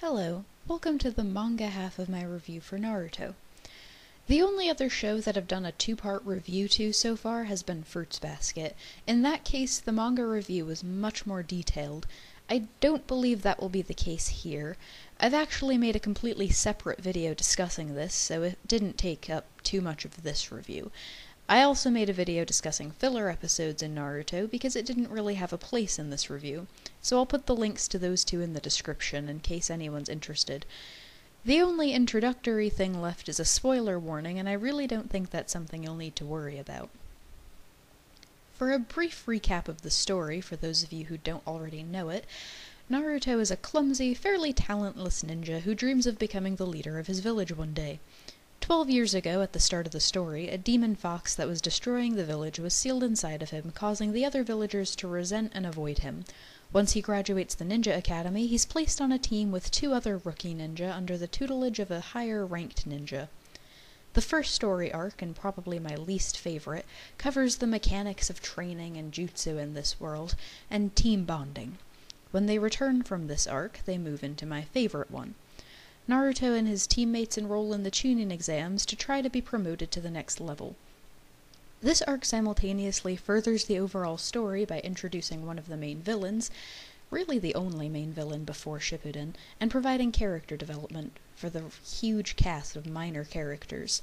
Hello, welcome to the manga half of my review for Naruto. The only other show that I've done a two-part review to so far has been Fruits Basket. In that case, the manga review was much more detailed. I don't believe that will be the case here. I've actually made a completely separate video discussing this, so it didn't take up too much of this review. I also made a video discussing filler episodes in Naruto because it didn't really have a place in this review, so I'll put the links to those two in the description in case anyone's interested. The only introductory thing left is a spoiler warning, and I really don't think that's something you'll need to worry about. For a brief recap of the story, for those of you who don't already know it, Naruto is a clumsy, fairly talentless ninja who dreams of becoming the leader of his village one day. 12 years ago, at the start of the story, a demon fox that was destroying the village was sealed inside of him, causing the other villagers to resent and avoid him. Once he graduates the ninja academy, he's placed on a team with two other rookie ninja under the tutelage of a higher-ranked ninja. The first story arc, and probably my least favorite, covers the mechanics of training and jutsu in this world, and team bonding. When they return from this arc, they move into my favorite one. Naruto and his teammates enroll in the Chunin exams to try to be promoted to the next level. This arc simultaneously furthers the overall story by introducing one of the main villains, really the only main villain before Shippuden, and providing character development for the huge cast of minor characters.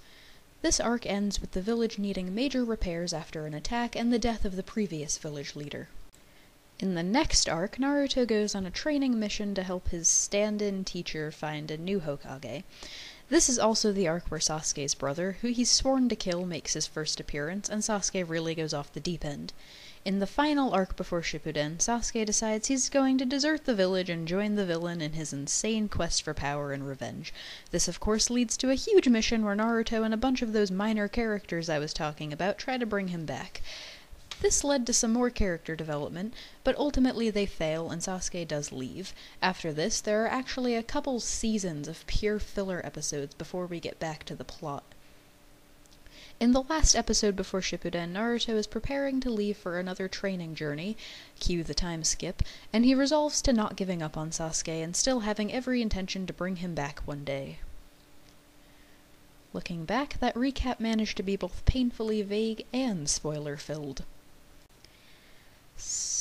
This arc ends with the village needing major repairs after an attack and the death of the previous village leader. In the next arc, Naruto goes on a training mission to help his stand-in teacher find a new Hokage. This is also the arc where Sasuke's brother, who he's sworn to kill, makes his first appearance, and Sasuke really goes off the deep end. In the final arc before Shippuden, Sasuke decides he's going to desert the village and join the villain in his insane quest for power and revenge. This of course leads to a huge mission where Naruto and a bunch of those minor characters I was talking about try to bring him back. This led to some more character development, but ultimately they fail and Sasuke does leave. After this, there are actually a couple seasons of pure filler episodes before we get back to the plot. In the last episode before Shippuden, Naruto is preparing to leave for another training journey, cue the time skip, and he resolves to not giving up on Sasuke and still having every intention to bring him back one day. Looking back, that recap managed to be both painfully vague and spoiler-filled.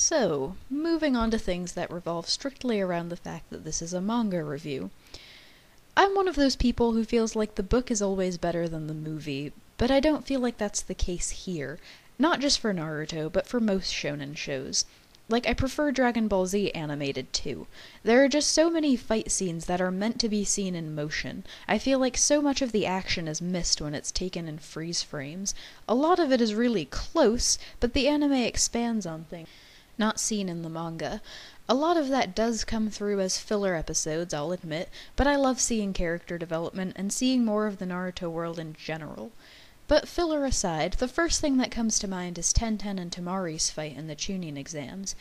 So, moving on to things that revolve strictly around the fact that this is a manga review. I'm one of those people who feels like the book is always better than the movie, but I don't feel like that's the case here. Not just for Naruto, but for most shonen shows. Like, I prefer Dragon Ball Z animated too. There are just so many fight scenes that are meant to be seen in motion. I feel like so much of the action is missed when it's taken in freeze frames. A lot of it is really close, but the anime expands on things not seen in the manga. A lot of that does come through as filler episodes, I'll admit, but I love seeing character development and seeing more of the Naruto world in general. But filler aside, the first thing that comes to mind is Tenten and Temari's fight in the Chunin exams.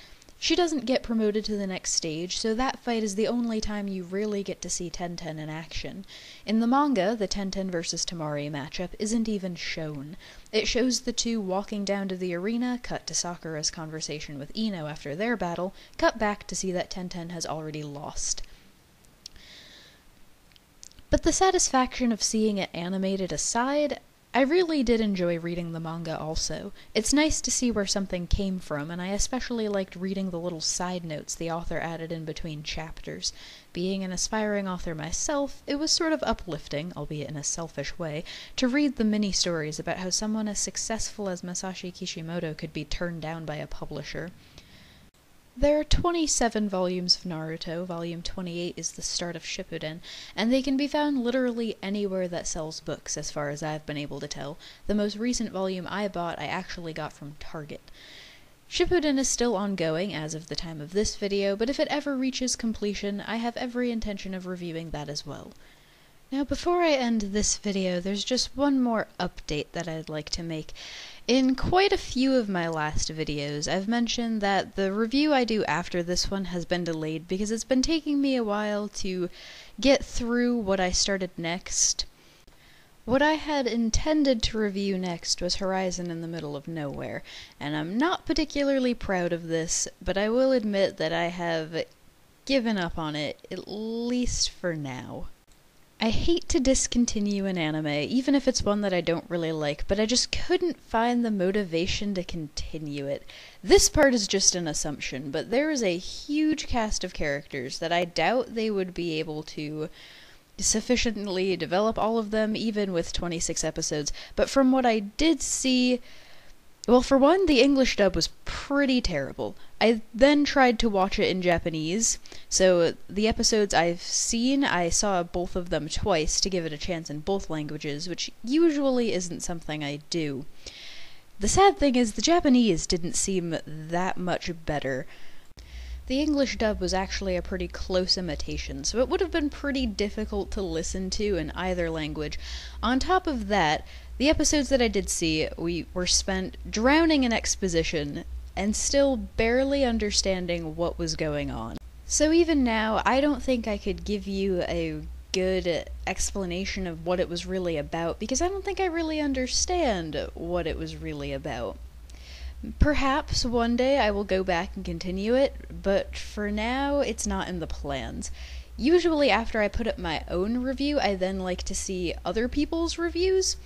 She doesn't get promoted to the next stage, so that fight is the only time you really get to see Tenten in action. In the manga, the Tenten vs Temari matchup isn't even shown. It shows the two walking down to the arena, cut to Sakura's conversation with Ino after their battle, cut back to see that Tenten has already lost. But the satisfaction of seeing it animated aside, I really did enjoy reading the manga also. It's nice to see where something came from, and I especially liked reading the little side notes the author added in between chapters. Being an aspiring author myself, it was sort of uplifting, albeit in a selfish way, to read the mini-stories about how someone as successful as Masashi Kishimoto could be turned down by a publisher. There are 27 volumes of Naruto, volume 28 is the start of Shippuden, and they can be found literally anywhere that sells books, as far as I've been able to tell. The most recent volume I bought I actually got from Target. Shippuden is still ongoing as of the time of this video, but if it ever reaches completion, I have every intention of reviewing that as well. Now before I end this video, there's just one more update that I'd like to make. In quite a few of my last videos, I've mentioned that the review I do after this one has been delayed because it's been taking me a while to get through what I started next. What I had intended to review next was Horizon in the Middle of Nowhere, and I'm not particularly proud of this, but I will admit that I have given up on it, at least for now. I hate to discontinue an anime, even if it's one that I don't really like, but I just couldn't find the motivation to continue it. This part is just an assumption, but there is a huge cast of characters that I doubt they would be able to sufficiently develop all of them, even with 26 episodes. But from what I did see, well, for one, the English dub was pretty terrible. I then tried to watch it in Japanese, so the episodes I've seen, I saw both of them twice to give it a chance in both languages, which usually isn't something I do. The sad thing is, the Japanese didn't seem that much better. The English dub was actually a pretty close imitation, so it would have been pretty difficult to listen to in either language. On top of that, the episodes that I did see, we were spent drowning in exposition and still barely understanding what was going on. So even now, I don't think I could give you a good explanation of what it was really about, because I don't think I really understand what it was really about. Perhaps one day I will go back and continue it, but for now, it's not in the plans. Usually after I put up my own review, I then like to see other people's reviews,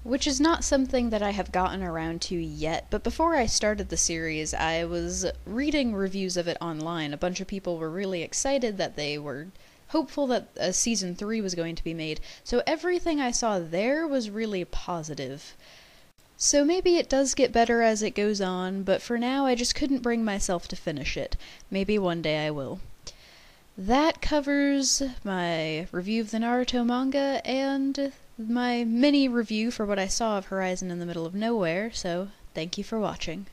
which is not something that I have gotten around to yet, but before I started the series, I was reading reviews of it online. A bunch of people were really excited that they were hopeful that a season 3 was going to be made, so everything I saw there was really positive. So maybe it does get better as it goes on, but for now I just couldn't bring myself to finish it. Maybe one day I will. That covers my review of the Naruto manga and my mini review for what I saw of Horizon in the Middle of Nowhere, so thank you for watching.